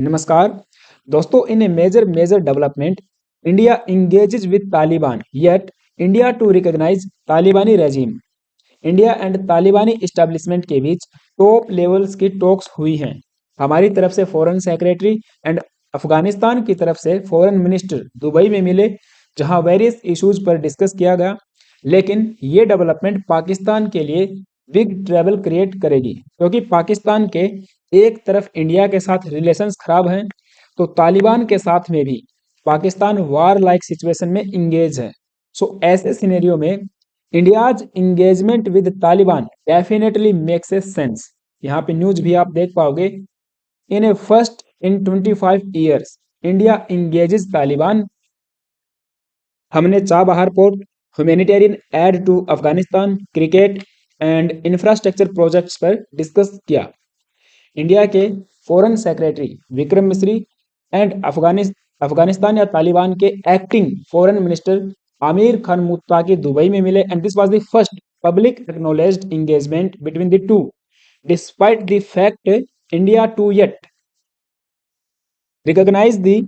नमस्कार दोस्तों, in a major development India engages with Taliban yet India to recognise तालिबानी regime. India and तालिबानी establishment के बीच टॉप लेवल्स की टॉक्स हुई हैं। हमारी तरफ से फॉरेन सेक्रेटरी एंड अफगानिस्तान की तरफ से फॉरेन मिनिस्टर दुबई में मिले, जहां वेरियस इश्यूज पर डिस्कस किया गया। लेकिन ये डेवलपमेंट पाकिस्तान के लिए बिग ट्रबल क्रिएट करेगी, क्योंकि पाकिस्तान के एक तरफ इंडिया के साथ रिलेशंस खराब हैं, तो तालिबान के साथ में भी पाकिस्तान वार लाइक सिचुएशन में इंगेज है। सो ऐसे सिनेरियो में India's engagement with Taliban definitely makes a sense. यहाँ पे न्यूज भी आप देख पाओगे, in a first in 25 years India engages Taliban. हमने Chabahar port, humanitarian aid to Afghanistan, cricket and infrastructure projects पर डिस्कस किया। इंडिया के foreign secretary Vikram Misri and Afghanistan या तालिबान के acting foreign minister Amir Khan मुत्ताकी Dubai में मिले, and this was the first public acknowledged engagement between the two, despite the fact India to yet recognise the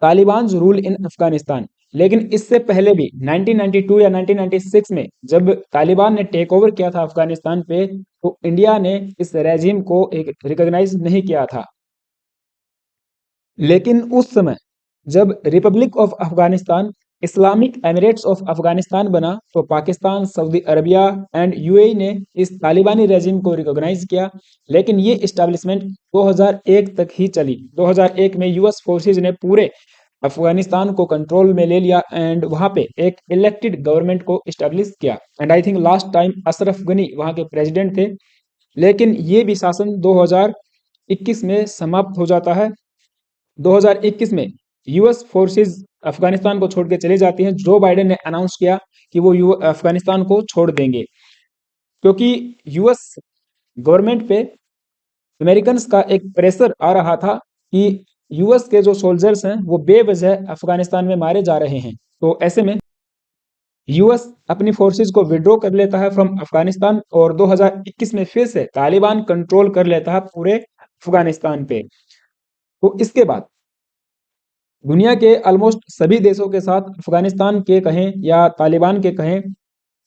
Taliban rule in Afghanistan. लेकिन इससे पहले भी 1992 या 1996 में जब तालिबान ने टेक ओवर किया था अफगानिस्तान पे, तो इंडिया ने इस रेजिम को एक रिकॉग्नाइज नहीं किया था। लेकिन उस समय जब Republic of Afghanistan Islamic Emirates of Afghanistan बना, तो Pakistan, Saudi Arabia and UAE ने इस तालिबानी रेजिम को रिकॉग्नाइज किया। लेकिन ये इस्टेब्लिशमेंट 2001 तक ही चली। 2001 में यूएस फोर्सेज ने पूरे अफगानिस्तान को कंट्रोल में ले लिया एंड वहां पे एक इलेक्टेड गवर्नमेंट को इस्टेब्लिश किया। And I think last time Ashraf Ghani वहां के प्रेसिडेंट थे। लेकिन ये भी शासन 2021 में समाप्त हो जाता है। 2021 में यूएस फोर्सेस अफगानिस्तान को छोड़ के चले जाती हैं। जो बाइडेन ने अनाउंस किया कि वो अफगानिस्तान को छोड़ देंगे, क्योंकि यूएस गवर्नमेंट पे अमेरिकन का एक प्रेशर आ रहा था कि यूएस के जो सोल्जर्स हैं वो बेवजह अफगानिस्तान में मारे जा रहे हैं। तो ऐसे में यूएस अपनी फोर्सेस को विड्रॉ कर लेता है फ्रॉम अफगानिस्तान, और 2021 में फिर से तालिबान कंट्रोल कर लेता है पूरे अफगानिस्तान पे। तो इसके बाद दुनिया के ऑलमोस्ट सभी देशों के साथ अफगानिस्तान के कहें या तालिबान के कहें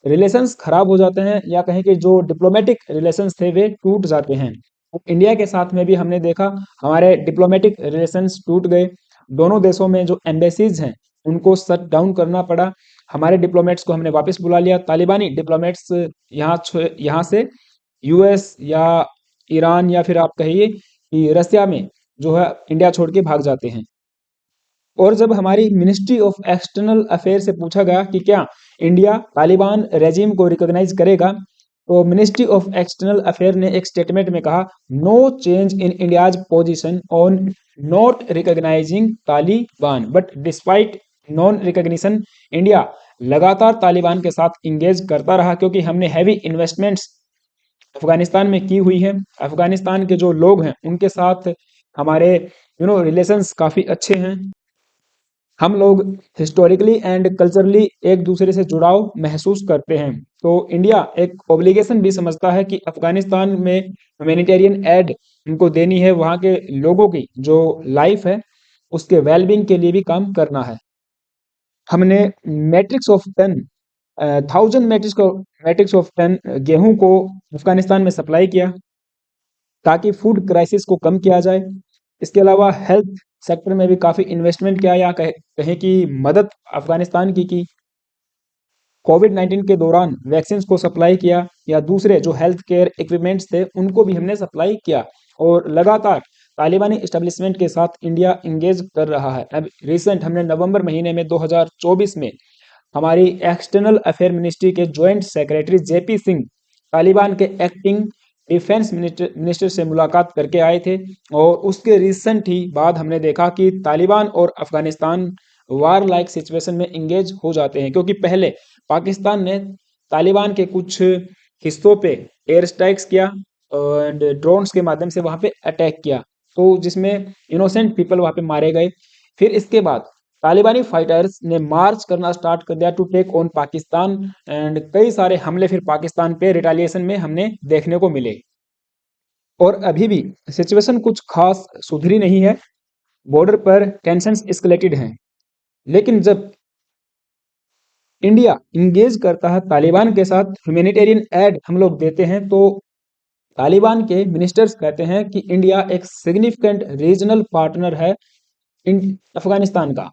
रिलेशंस खराब हो जाते हैं, या कहें कि जो डिप्लोमेटिक रिलेशंस थे वे टूट जाते हैं। इंडिया के साथ में भी हमने देखा हमारे डिप्लोमेटिक रिलेशंस टूट गए। दोनों देशों में जो एम्बेसीज हैं उनको शट डाउन करना पड़ा। हमारे डिप्लोमेट्स को हमने वापस बुला लिया। तालिबानी डिप्लोमेट्स यहाँ से यूएस या ईरान या फिर आप कहिए कि रसिया में जो है इंडिया छोड़ के भाग जाते हैं। और जब हमारी मिनिस्ट्री ऑफ एक्सटर्नल अफेयर से पूछा गया कि क्या इंडिया तालिबान रेजिम को रिकॉग्नाइज करेगा, तो मिनिस्ट्री ऑफ एक्सटर्नल अफेयर ने एक स्टेटमेंट में कहा, no change in India's position on not recognising Taliban, but despite non recognition India लगातार तालिबान के साथ इंगेज करता रहा, क्योंकि हमने हैवी इन्वेस्टमेंट्स अफगानिस्तान में की हुई है। अफगानिस्तान के जो लोग हैं उनके साथ हमारे रिलेशंस काफ़ी अच्छे हैं। हम लोग हिस्टोरिकली एंड कल्चरली एक दूसरे से जुड़ाव महसूस करते हैं। तो इंडिया एक ऑब्लिगेशन भी समझता है कि अफगानिस्तान में ह्यूमैनिटेरियन एड उनको देनी है, वहाँ के लोगों की जो लाइफ है उसके वेलबींग के लिए भी काम करना है। हमने मैट्रिक्स ऑफ 10,000 मैट्रिक्स ऑफ 10 गेहूं को अफगानिस्तान में सप्लाई किया, ताकि फूड क्राइसिस को कम किया जाए। इसके अलावा हेल्थ सेक्टर में भी काफ़ी इन्वेस्टमेंट किया, या कहें कि मदद अफगानिस्तान की कोविड-19 के दौरान वैक्सीन को सप्लाई किया, या दूसरे जो हेल्थ केयर इक्विपमेंट्स थे उनको भी हमने सप्लाई किया। और लगातार तालिबानी इस्टेब्लिशमेंट के साथ इंडिया इंगेज कर रहा है। अब रिसेंट हमने नवंबर महीने में 2024 में हमारी एक्सटर्नल अफेयर मिनिस्ट्री के joint secretary JP Singh Taliban के एक्टिंग डिफेंस मिनिस्टर से मुलाकात करके आए थे। और उसके रिसेंट ही बाद हमने देखा कि तालिबान और अफगानिस्तान वार लाइक सिचुएशन में इंगेज हो जाते हैं, क्योंकि पहले पाकिस्तान ने तालिबान के कुछ हिस्सों पे एयर स्ट्राइक्स किया एंड ड्रोन्स के माध्यम से वहां पे अटैक किया, तो जिसमें इनोसेंट पीपल वहां पे मारे गए। फिर इसके बाद तालिबानी फाइटर्स ने मार्च करना स्टार्ट कर दिया to take on Pakistan, and कई सारे हमले फिर पाकिस्तान पे रिटालिएशन में हमने देखने को मिले। और अभी भी सिचुएशन कुछ खास सुधरी नहीं है। बॉर्डर पर टेंशन्स एस्केलेटेड हैं। लेकिन जब इंडिया इंगेज करता है तालिबान के साथ, ह्यूमैनिटेरियन एड हम लोग देते हैं, तो तालिबान के मिनिस्टर्स कहते हैं कि इंडिया एक सिग्निफिकेंट रीजनल पार्टनर है अफगानिस्तान का।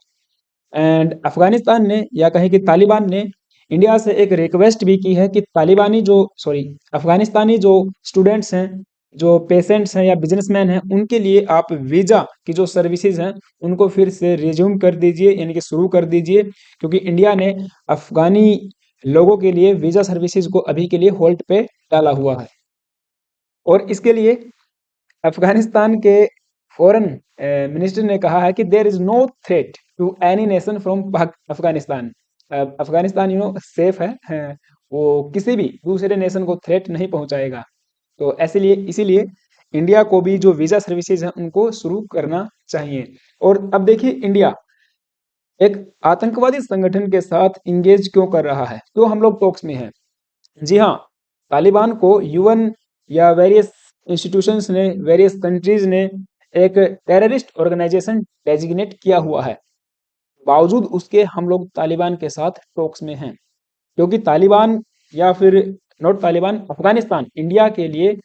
एंड अफगानिस्तान ने या कहें कि तालिबान ने इंडिया से एक रिक्वेस्ट भी की है कि अफगानिस्तानी जो स्टूडेंट्स हैं, जो पेशेंट्स हैं या बिजनेसमैन हैं, उनके लिए आप वीज़ा की जो सर्विसेज हैं उनको फिर से रिज्यूम कर दीजिए, यानी कि शुरू कर दीजिए, क्योंकि इंडिया ने अफगानी लोगों के लिए वीज़ा सर्विसेज को अभी के लिए होल्ड पे डाला हुआ है। और इसके लिए अफगानिस्तान के फॉरेन मिनिस्टर ने कहा है कि there is no threat to any nation from Afghanistan. Afghanistan safe है, वो किसी भी दूसरे नेशन को थ्रेट नहीं पहुंचाएगा। तो ऐसे इसीलिए इंडिया को भी जो वीजा सर्विसेज हैं उनको शुरू करना चाहिए। और अब देखिए, इंडिया एक आतंकवादी संगठन के साथ इंगेज क्यों कर रहा है, तो हम लोग टॉक्स में हैं। जी हाँ, तालिबान को यूएन या वेरियस इंस्टीट्यूशंस ने, वेरियस कंट्रीज ने एक टेररिस्ट ऑर्गेनाइजेशन डेजिग्नेट किया हुआ है। बावजूद उसके हम लोग तालिबान के साथ टॉक्स में हैं, क्योंकि तालिबान या फिर नॉट तालिबान, अफगानिस्तान इंडिया के लिए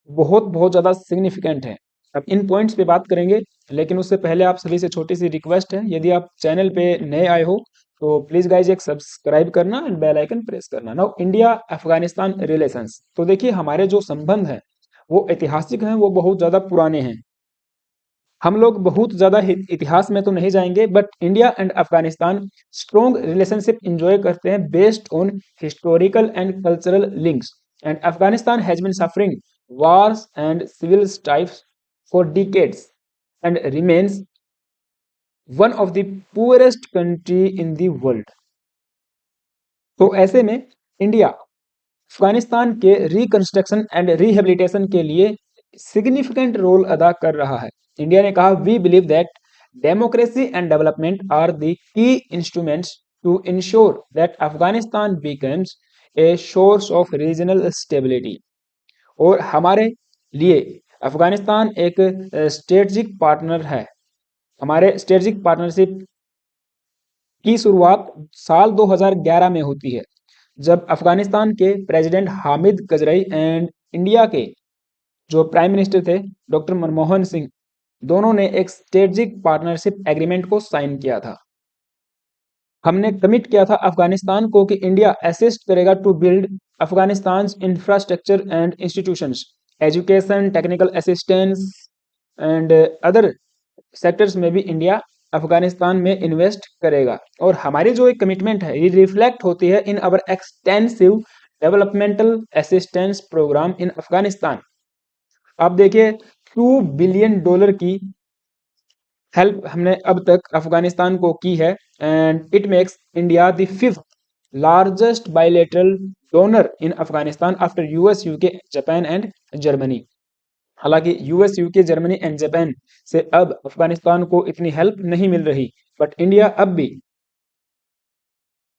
बहुत बहुत ज़्यादा सिग्निफिकेंट है। अब इन पॉइंट्स पे बात करेंगे, लेकिन उससे पहले आप सभी से छोटी सी रिक्वेस्ट है, यदि आप चैनल पे नए आए हो तो प्लीज़ गाइज एक सब्सक्राइब करना एंड बेल आइकन प्रेस करना। नाउ इंडिया अफगानिस्तान रिलेशंस, तो देखिए हमारे जो संबंध हैं वो ऐतिहासिक हैं, वो बहुत ज़्यादा पुराने हैं। हम लोग बहुत ज़्यादा इतिहास में तो नहीं जाएंगे, but India and Afghanistan strong relationship enjoy करते हैं based on historical and cultural links. And Afghanistan has been suffering wars and civil strife for decades and remains one of the poorest country in the world। तो ऐसे में India Afghanistan के reconstruction and rehabilitation के लिए significant role अदा कर रहा है। इंडिया ने कहा, we believe that democracy and development are the key instruments to ensure that Afghanistan becomes a source of regional stability. और हमारे लिए अफगानिस्तान एक स्ट्रेटजिक पार्टनर है। हमारे स्ट्रेटजिक पार्टनरशिप की शुरुआत साल 2011 में होती है, जब अफगानिस्तान के president Hamid Karzai and India के जो प्राइम मिनिस्टर थे डॉक्टर मनमोहन सिंह, दोनों ने एक स्ट्रेटजिक पार्टनरशिप एग्रीमेंट को साइन किया था। हमने कमिट किया था अफगानिस्तान को कि इंडिया असिस्ट करेगा to build Afghanistan infrastructure and institutions, education, technical assistance and other sectors में भी इंडिया अफगानिस्तान में इन्वेस्ट करेगा। और हमारी जो एक कमिटमेंट है ये रिफ्लेक्ट होती है इन अवर एक्सटेंसिव डेवलपमेंटल असिस्टेंस प्रोग्राम इन अफगानिस्तान। आप देखिए, $2 बिलियन की हेल्प हमने अब तक अफगानिस्तान को की है, and it makes India the 5th largest bilateral donor in Afghanistan after US, UK, Japan and Germany. हालांकि US, UK, Germany and Japan से अब अफगानिस्तान को इतनी हेल्प नहीं मिल रही, बट इंडिया अब भी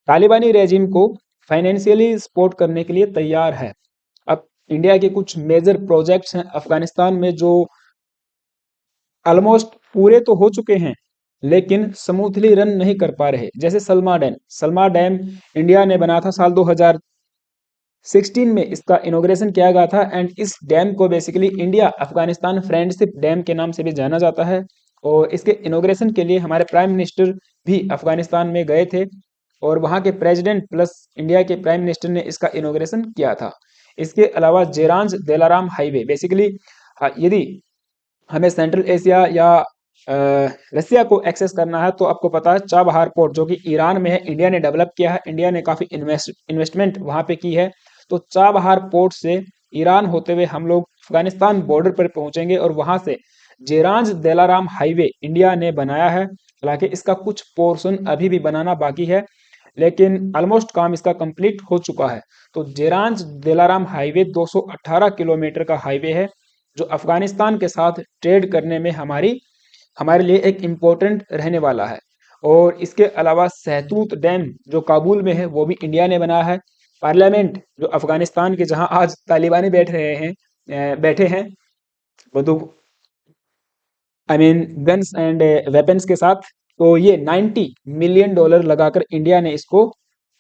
तालिबानी रेजिम को फाइनेंशियली सपोर्ट करने के लिए तैयार है। अब इंडिया के कुछ मेजर प्रोजेक्ट्स हैं अफगानिस्तान में जो ऑलमोस्ट पूरे तो हो चुके हैं, लेकिन स्मूथली रन नहीं कर पा रहे। जैसे सलमा डैम इंडिया ने बना था साल 2016 में, इसका इनॉग्रेशन किया गया था। एंड इस डैम को basically India Afghanistan friendship dam के नाम से भी जाना जाता है। और इसके इनॉग्रेशन के लिए हमारे प्राइम मिनिस्टर भी अफगानिस्तान में गए थे, और वहाँ के प्रेसिडेंट प्लस इंडिया के प्राइम मिनिस्टर ने इसका इनॉग्रेशन किया था। इसके अलावा जेरांज दिलाराम हाईवे, बेसिकली यदि हमें सेंट्रल एशिया या रसिया को एक्सेस करना है तो आपको पता है चाबहार पोर्ट जो कि ईरान में है, इंडिया ने डेवलप किया है, इंडिया ने काफ़ी इन्वेस्टमेंट वहाँ पे की है। तो चाबहार पोर्ट से ईरान होते हुए हम लोग अफगानिस्तान बॉर्डर पर पहुंचेंगे, और वहां से जेरांज दिलाराम हाईवे इंडिया ने बनाया है। हालांकि इसका कुछ पोर्शन अभी भी बनाना बाकी है, लेकिन ऑलमोस्ट काम इसका कंप्लीट हो चुका है। तो जेरांज दिलाराम हाईवे 218 किलोमीटर का हाईवे है, जो अफगानिस्तान के साथ ट्रेड करने में हमारे लिए एक इम्पोर्टेंट रहने वाला है। और इसके अलावा सहतूत डैम जो काबुल में है वो भी इंडिया ने बनाया है। पार्लियामेंट जो अफगानिस्तान के, जहां आज तालिबानी बैठे हैं, बंदूक I mean guns and weapons के साथ। तो ये $90 मिलियन लगाकर इंडिया ने इसको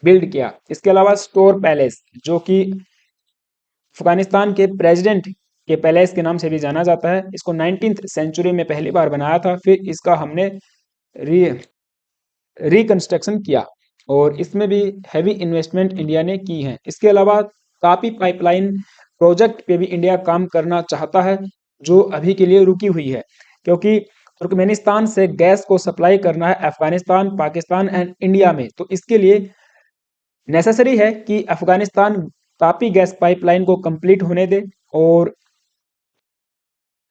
बिल्ड किया। इसके अलावा स्टोर पैलेस, जो कि अफगानिस्तान के प्रेसिडेंट के पैलेस के नाम से भी जाना जाता है, इसको 19th सेंचुरी में पहली बार बनाया था। फिर इसका हमने री रिकंस्ट्रक्शन किया और इसमें भी हैवी इन्वेस्टमेंट इंडिया ने की है। इसके अलावा तापी पाइपलाइन प्रोजेक्ट पे भी इंडिया काम करना चाहता है, जो अभी के लिए रुकी हुई है, क्योंकि तुर्कमेनिस्तान से गैस को सप्लाई करना है अफगानिस्तान, पाकिस्तान एंड इंडिया में। तो इसके लिए नेसेसरी है कि अफगानिस्तान तापी गैस पाइपलाइन को कंप्लीट होने दे और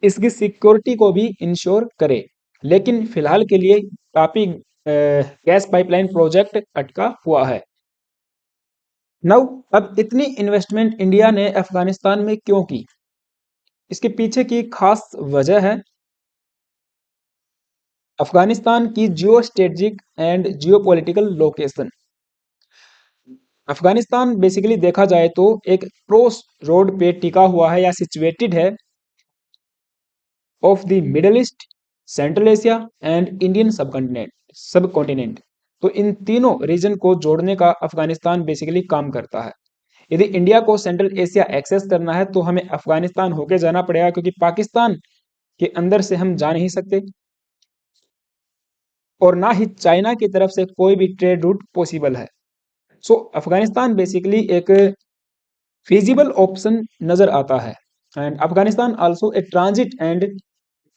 इसकी सिक्योरिटी को भी इंश्योर करे। लेकिन फिलहाल के लिए तापी गैस पाइपलाइन प्रोजेक्ट अटका हुआ है। नाउ अब इतनी इन्वेस्टमेंट इंडिया ने अफगानिस्तान में क्यों की? इसके पीछे की खास वजह है अफगानिस्तान की geo strategic and Jio political location. Afghanistan basically देखा जाए तो एक क्रॉस रोड पे टिका हुआ है या सिचुएटेड है of the middle east, central Asia and Indian subcontinent. तो इन तीनों रीजन को जोड़ने का अफगानिस्तान बेसिकली काम करता है। यदि इंडिया को सेंट्रल एशिया एक्सेस करना है तो हमें अफगानिस्तान होके जाना पड़ेगा, क्योंकि पाकिस्तान के अंदर से हम जा नहीं सकते और ना ही चाइना की तरफ से कोई भी ट्रेड रूट पॉसिबल है। सो अफगानिस्तान बेसिकली एक feasible ऑप्शन नजर आता है। And Afghanistan also a transit and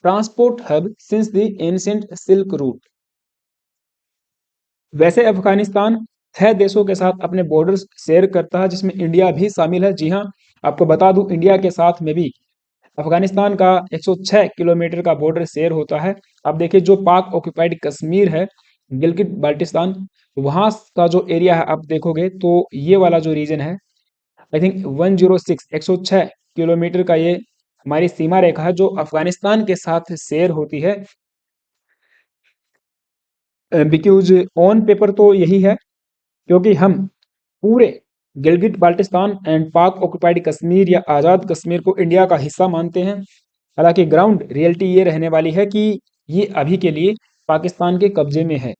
transport hub since the ancient silk route. वैसे अफगानिस्तान 6 देशों के साथ अपने बॉर्डर्स शेयर करता है, जिसमें इंडिया भी शामिल है। जी हाँ, आपको बता दूं इंडिया के साथ में भी अफगानिस्तान का 106 किलोमीटर का बॉर्डर शेयर होता है। आप देखिए जो पाक ऑक्युपाइड कश्मीर है, गिलगित बाल्टिस्तान, वहां का जो एरिया है आप देखोगे तो ये वाला जो रीजन है, आई थिंक 106 किलोमीटर का ये हमारी सीमा रेखा है जो अफगानिस्तान के साथ शेयर होती है। बिकॉज ऑन पेपर तो यही है, क्योंकि हम पूरे गिलगित बाल्टिस्तान एंड पाक ऑक्युपाइड कश्मीर या आज़ाद कश्मीर को इंडिया का हिस्सा मानते हैं। हालांकि ग्राउंड रियलिटी ये रहने वाली है कि ये अभी के लिए पाकिस्तान के कब्जे में है।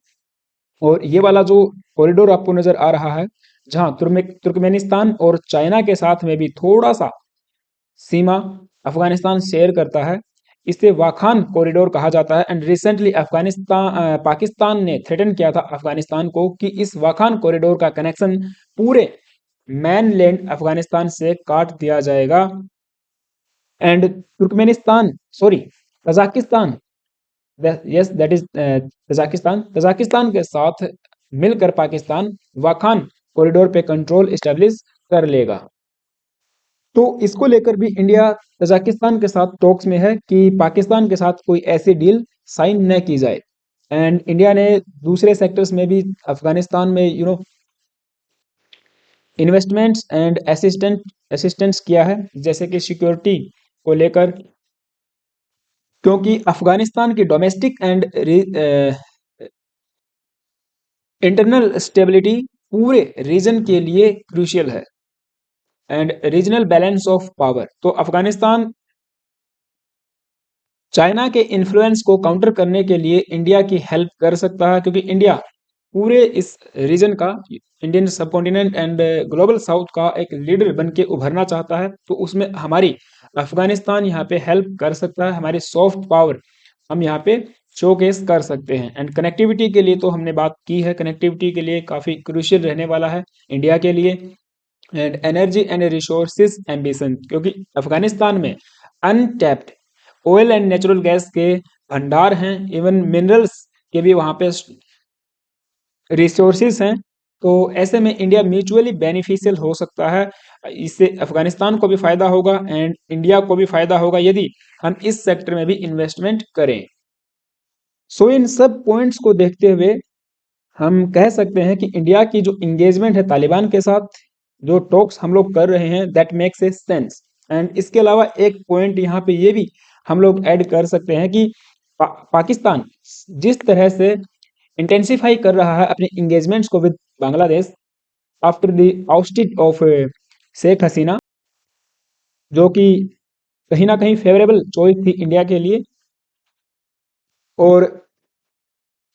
और ये वाला जो कॉरिडोर आपको नजर आ रहा है, जहां तुर्कमेनिस्तान और चाइना के साथ में भी थोड़ा सा सीमा अफगानिस्तान शेयर करता है, इसे वाखान कॉरिडोर कहा जाता है। एंड रिसेंटली पाकिस्तान ने थ्रेटन किया था अफगानिस्तान को कि इस वाखान कॉरिडोर का कनेक्शन पूरे मैनलैंड अफगानिस्तान से काट दिया जाएगा। And Turkmenistan, sorry, Kazakhstan, yes that is Tajikistan के साथ मिलकर पाकिस्तान वाखान कॉरिडोर पे कंट्रोल एस्टेब्लिश कर लेगा। तो इसको लेकर भी इंडिया तजाकिस्तान के साथ टॉक्स में है कि पाकिस्तान के साथ कोई ऐसी डील साइन न की जाए। एंड इंडिया ने दूसरे सेक्टर्स में भी अफगानिस्तान में इन्वेस्टमेंट्स एंड असिस्टेंस किया है, जैसे कि सिक्योरिटी को लेकर, क्योंकि अफगानिस्तान की डोमेस्टिक एंड इंटरनल स्टेबिलिटी पूरे रीजन के लिए क्रूशियल है। And regional balance of power, तो अफगानिस्तान चाइना के इन्फ्लुएंस को काउंटर करने के लिए इंडिया की हेल्प कर सकता है, क्योंकि इंडिया पूरे इस रीजन का, Indian subcontinent and global south का एक लीडर बन के उभरना चाहता है। तो उसमें हमारी अफगानिस्तान यहाँ पे हेल्प कर सकता है, हमारी सॉफ्ट पावर हम यहाँ पे शोकेस कर सकते हैं। एंड कनेक्टिविटी के लिए तो हमने बात की है, कनेक्टिविटी के लिए काफ़ी क्रूशियल रहने वाला है इंडिया के लिए। And energy and resources ambition, क्योंकि अफगानिस्तान में untapped oil and natural gas के भंडार हैं, इवन मिनरल्स के भी वहाँ पे रिसोर्सेज हैं। तो ऐसे में इंडिया म्यूचुअली बेनिफिशियल हो सकता है। इससे अफगानिस्तान को भी फायदा होगा एंड इंडिया को भी फायदा होगा यदि हम इस सेक्टर में भी इन्वेस्टमेंट करें। सो इन सब पॉइंट्स को देखते हुए हम कह सकते हैं कि इंडिया की जो इंगेजमेंट है तालिबान के साथ, जो टॉक्स हम लोग कर रहे हैं, that makes a sense. And इसके अलावा एक पॉइंट यहाँ पे ये भी हम लोग ऐड कर सकते हैं कि पाकिस्तान जिस तरह से इंटेंसिफाई कर रहा है अपने इंगेजमेंट्स को with Bangladesh after the ousted of Sheikh Hasina, जो कि कहीं ना कहीं फेवरेबल चॉइस थी इंडिया के लिए। और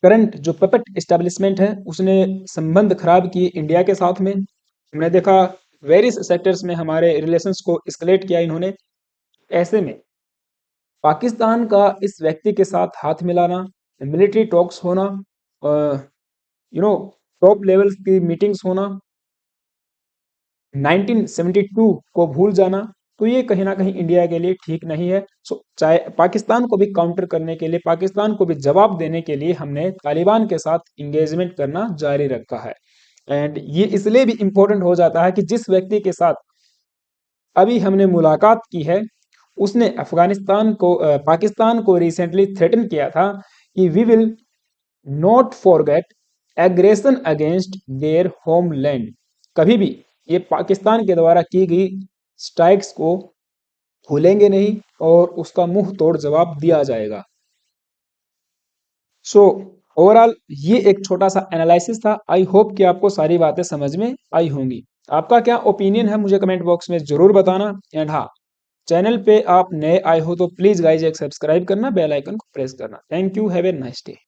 करंट जो पपेट एस्टेब्लिशमेंट है उसने संबंध खराब किए इंडिया के साथ में। हमने देखा वेरियस सेक्टर्स में हमारे रिलेशंस को एस्केलेट किया इन्होंने। ऐसे में पाकिस्तान का इस व्यक्ति के साथ हाथ मिलाना, मिलिट्री टॉक्स होना, टॉप लेवल की मीटिंग्स होना, 1972 को भूल जाना, तो ये कहीं ना कहीं इंडिया के लिए ठीक नहीं है। चाहे पाकिस्तान को भी काउंटर करने के लिए, पाकिस्तान को भी जवाब देने के लिए हमने तालिबान के साथ इंगेजमेंट करना जारी रखा है। एंड ये इसलिए भी इम्पोर्टेंट हो जाता है कि जिस व्यक्ति के साथ अभी हमने मुलाकात की है उसने पाकिस्तान को रिसेंटली थ्रेटन किया था कि we will not forget aggression against their homeland. कभी भी ये पाकिस्तान के द्वारा की गई स्ट्राइक्स को भूलेंगे नहीं और उसका मुंह तोड़ जवाब दिया जाएगा। सो ओवरऑल ये एक छोटा सा एनालिसिस था। आई होप कि आपको सारी बातें समझ में आई होंगी। आपका क्या ओपिनियन है मुझे कमेंट बॉक्स में जरूर बताना। एंड हाँ, चैनल पे आप नए आए हो तो प्लीज गाइज एक सब्सक्राइब करना, बेल आइकन को प्रेस करना। Thank you, have a nice day.